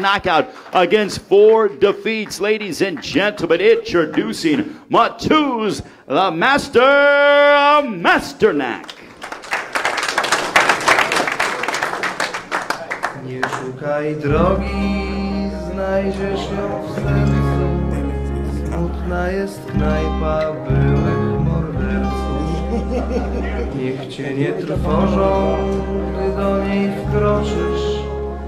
knockout against 4 defeats. Ladies and gentlemen, introducing Mateusz, the Master Masternak. Nie szukaj drogi, znajdziesz ją w sercu. Smutna jest knajpa byłych morderców. Niech cię nie trwożą, gdy do niej wkroczysz.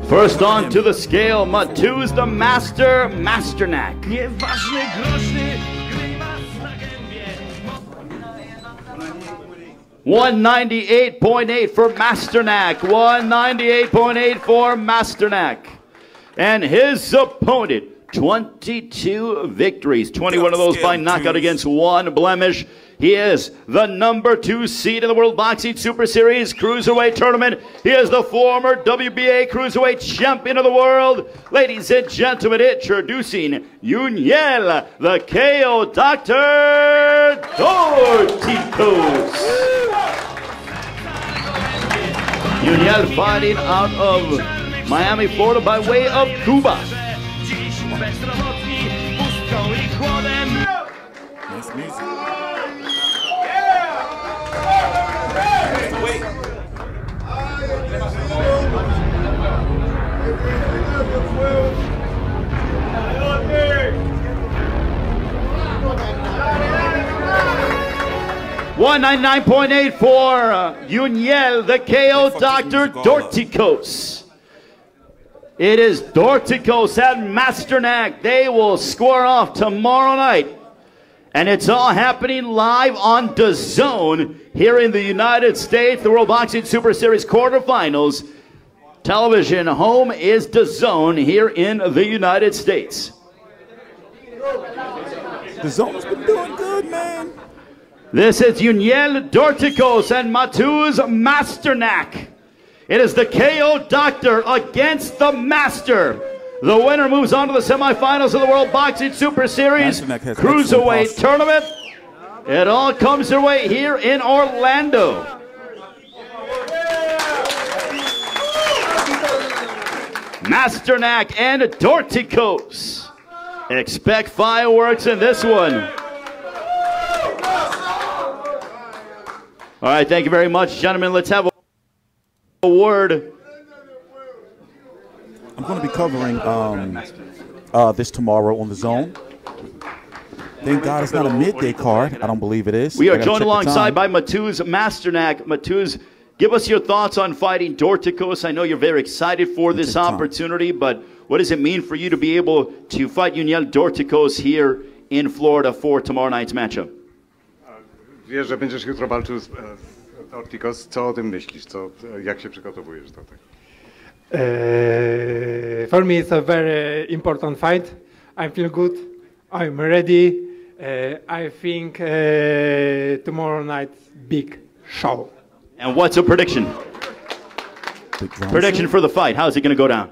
First on to the scale, Mateusz, the Master Masternak. Nieważny groźny grymas na gębie. 198.8 for Masternak. 198.8 for Masternak. And his opponent, 22 victories, 21 of those by knockout against 1 blemish. He is the #2 seed in the World Boxing Super Series Cruiserweight Tournament. He is the former WBA Cruiserweight Champion of the World. Ladies and gentlemen, introducing Yunier, the KO Dr. Dorticos. Yunier fighting out of Miami, Florida by way of Cuba. Nice music. Wait. $199.8 for Yunier, the KO Dr. Dorticos. It is Dorticos and Masternak. They will square off tomorrow night. And it's all happening live on DAZN here in the United States. The World Boxing Super Series quarterfinals. Television home is DAZN here in the United States. DAZN's been doing good, man. This is Yunier Dorticos and Mateusz Masternak. It is the KO Doctor against the Master. The winner moves on to the semifinals of the World Boxing Super Series Cruiserweight Tournament. It all comes your way here in Orlando. Masternak and Dorticos. Expect fireworks in this one. All right, thank you very much, gentlemen. Let's have a word. I'm going to be covering this tomorrow on DAZN. Thank God it's not a midday card. I don't believe it is. We are joined alongside by Mateusz Masternak. Mateusz, give us your thoughts on fighting Dorticos. I know you're very excited for this opportunity, but what does it mean for you to be able to fight Yunier Dorticos here in Florida for tomorrow night's matchup? Wiesz, że będziesz jutro walczył z Dorticos. Co o tym myślisz? Jak się przygotowujesz do tego? For me, it's a very important fight. I feel good. I'm ready. I think tomorrow night, big show. And what's a prediction? Prediction for the fight. How is it going to go down?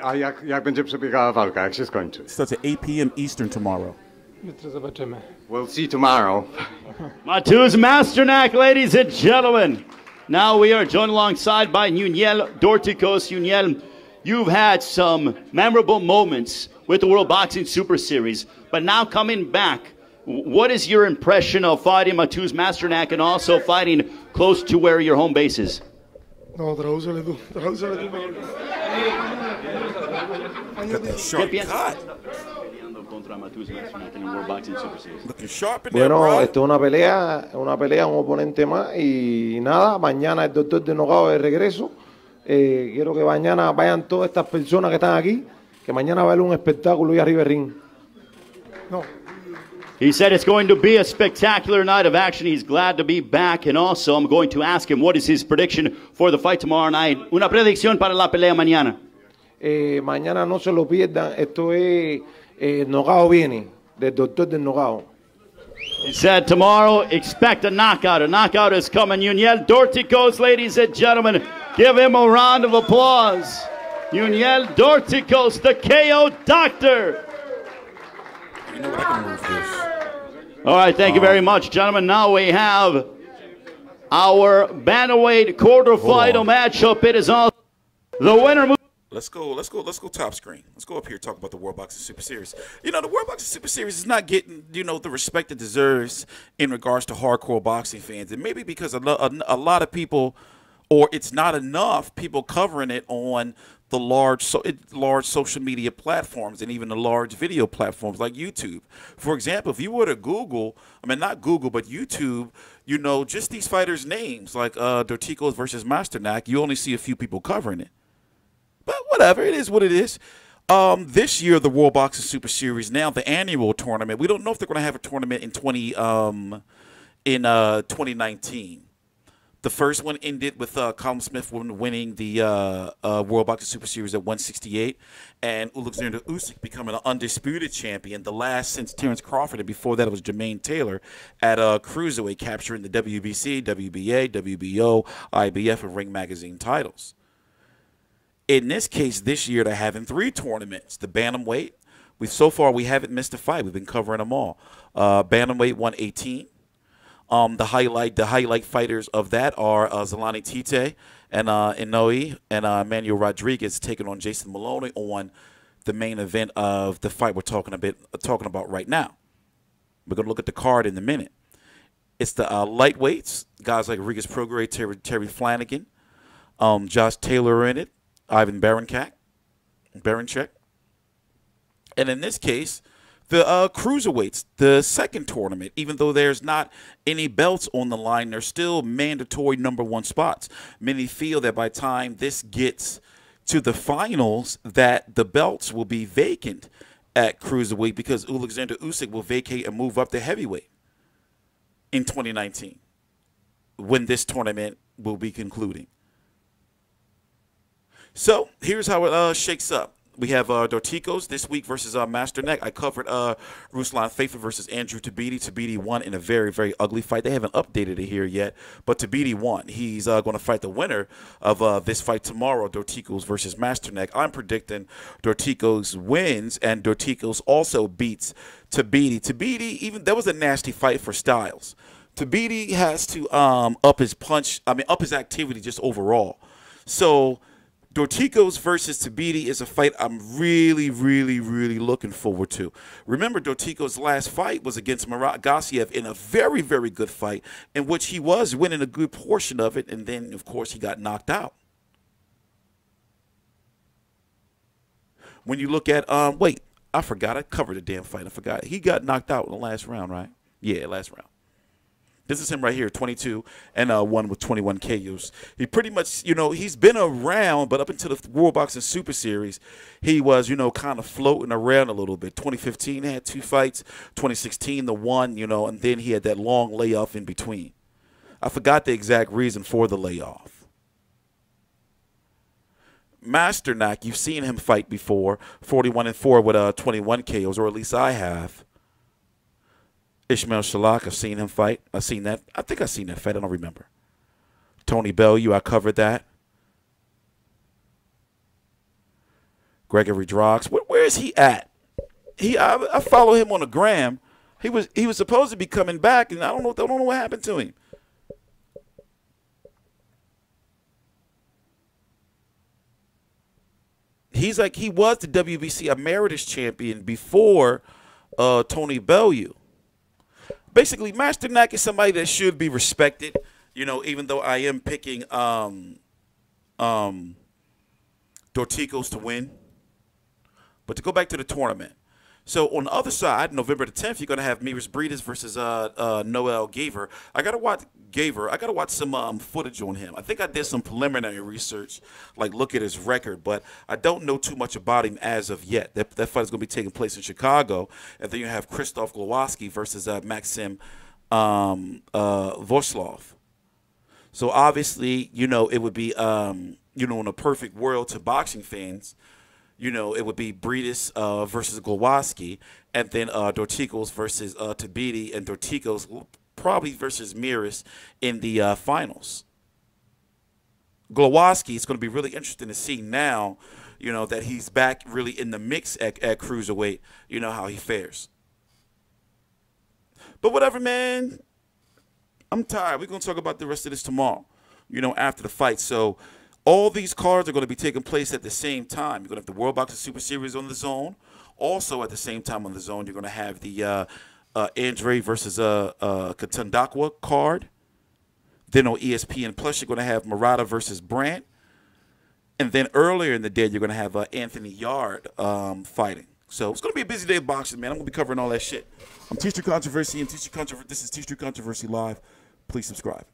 A jak będzie przebiegała walka? Jak się skończy? Starts at 8 p.m. Eastern tomorrow. Jutro zobaczymy. We'll see tomorrow. Mateusz Masternak, ladies and gentlemen. Now we are joined alongside by Yunier Dorticos. Yunier, you've had some memorable moments with the World Boxing Super Series, but now coming back, what is your impression of fighting Mateusz Masternak and also fighting close to where your home base is? No, trouxe le do. Got that sharp cut. Looking sharp in there, Bueno, esto es una pelea, un oponente más y nada, mañana el doctor de Nogado de regreso. Quiero que mañana vayan todas estas personas que están aquí, que mañana va a haber un espectáculo y arriba del ring. No. He said it's going to be a spectacular night of action. He's glad to be back, and also I'm going to ask him what is his prediction for the fight tomorrow night. Una predicción para la pelea mañana. Mañana no se lo pierdan, esto es Nogado viene, del doctor del Nogado. He said tomorrow, expect a knockout. A knockout is coming. Yunier Dorticos, ladies and gentlemen, give him a round of applause. Yunier Dorticos, the KO Doctor. You know what, I can move this. All right, thank you very much, gentlemen. Now we have our bantamweight quarterfinal matchup. It is all the winner moves Let's go top screen. Let's go up here and talk about the World Boxing Super Series. You know, the World Boxing Super Series is not getting, you know, the respect it deserves in regards to hardcore boxing fans. And maybe because a lot of people, or it's not enough people covering it on the large social media platforms and even the large video platforms like YouTube. For example, if you were to Google, I mean, not Google, but YouTube, you know, just these fighters' names, like Dorticos versus Masternak, you only see a few people covering it. But whatever, it is what it is. This year, the World Boxing Super Series, now the annual tournament, we don't know if they're going to have a tournament in 2019. The first one ended with Colin Smith winning the World Boxing Super Series at 168, and Alexander Usyk becoming an undisputed champion, the last since Terrence Crawford, and before that it was Jermaine Taylor at Cruiserweight, capturing the WBC, WBA, WBO, IBF, and Ring Magazine titles. In this case, this year, they're having 3 tournaments. The Bantamweight, so far we haven't missed a fight. We've been covering them all. Bantamweight 118. The highlight fighters of that are Zolani Tite and Noel and Emmanuel Rodriguez taking on Jason Maloney on the main event of the fight we're talking about right now. We're going to look at the card in a minute. It's the lightweights, guys like Rigas Prograis, Terry Flanagan, Josh Taylor in it, Ivan Barancak. And in this case, the Cruiserweights, the second tournament, even though there's not any belts on the line, they're still mandatory #1 spots. Many feel that by the time this gets to the finals, that the belts will be vacant at Cruiserweight because Alexander Usyk will vacate and move up to heavyweight in 2019 when this tournament will be concluding. So here's how it shakes up. We have Dorticos this week versus Masternak. I covered Ruslan Faithful versus Andrew Tabiti. Tabiti won in a very, very ugly fight. They haven't updated it here yet, but Tabiti won. He's going to fight the winner of this fight tomorrow, Dorticos versus Masternak. I'm predicting Dorticos wins, and Dorticos also beats Tabiti. Tabiti, even that was a nasty fight for Styles. Tabiti has to up his activity just overall. So Dorticos versus Tabiti is a fight I'm really, really, really looking forward to. Remember, Dorticos' last fight was against Murat Gassiev in a very, very good fight in which he was winning a good portion of it, and then, of course, he got knocked out. When you look at, wait, I forgot. I covered the damn fight. I forgot. He got knocked out in the last round, right? Yeah, last round. This is him right here, 22 and 1 with 21 KOs. He pretty much, you know, he's been around, but up until the World Boxing Super Series, he was, you know, kind of floating around a little bit. 2015 had 2 fights, 2016 the 1, you know, and then he had that long layoff in between. I forgot the exact reason for the layoff. Masternak, you've seen him fight before, 41-4 with 21 KOs, or at least I have. Ishmael Shalak, I've seen him fight. I've seen that. I think I've seen that fight. I don't remember. Tony Bellew, I covered that. Gregory Drox. Where is he at? I follow him on the gram. He was supposed to be coming back, and I don't know what happened to him. He's like, he was the WBC Emeritus champion before Tony Bellew. Basically, Masternak is somebody that should be respected, you know, even though I am picking Dorticos to win. But to go back to the tournament. So on the other side, November the 10th, you're going to have Mairis Briedis versus Noel Gaver. I got to watch some footage on him. I think I did some preliminary research, like look at his record, but I don't know too much about him as of yet. That fight is going to be taking place in Chicago. And then you have Krzysztof Glowacki versus Maxim Voslov. So obviously, you know, it would be, you know, in a perfect world to boxing fans, you know, it would be Briedis versus Glowacki, and then Dorticos versus Tabiti, and Dorticos probably versus Mairis in the finals. Glowacki is going to be really interesting to see now, you know, that he's back really in the mix at Cruiserweight, you know, how he fares. But whatever, man. I'm tired. We're going to talk about the rest of this tomorrow, you know, after the fight. So All these cards are going to be taking place at the same time. You're going to have the World Boxing Super Series on the DAZN. Also at the same time on the DAZN, you're going to have the Andre versus Katundakwa card. Then on ESPN Plus, you're going to have Murata versus Brandt. And then earlier in the day, you're going to have Anthony Yard fighting. So it's going to be a busy day of boxing, man. I'm going to be covering all that shit. I'm TstreeT Controversy, and this is TstreeT Controversy Live. Please subscribe.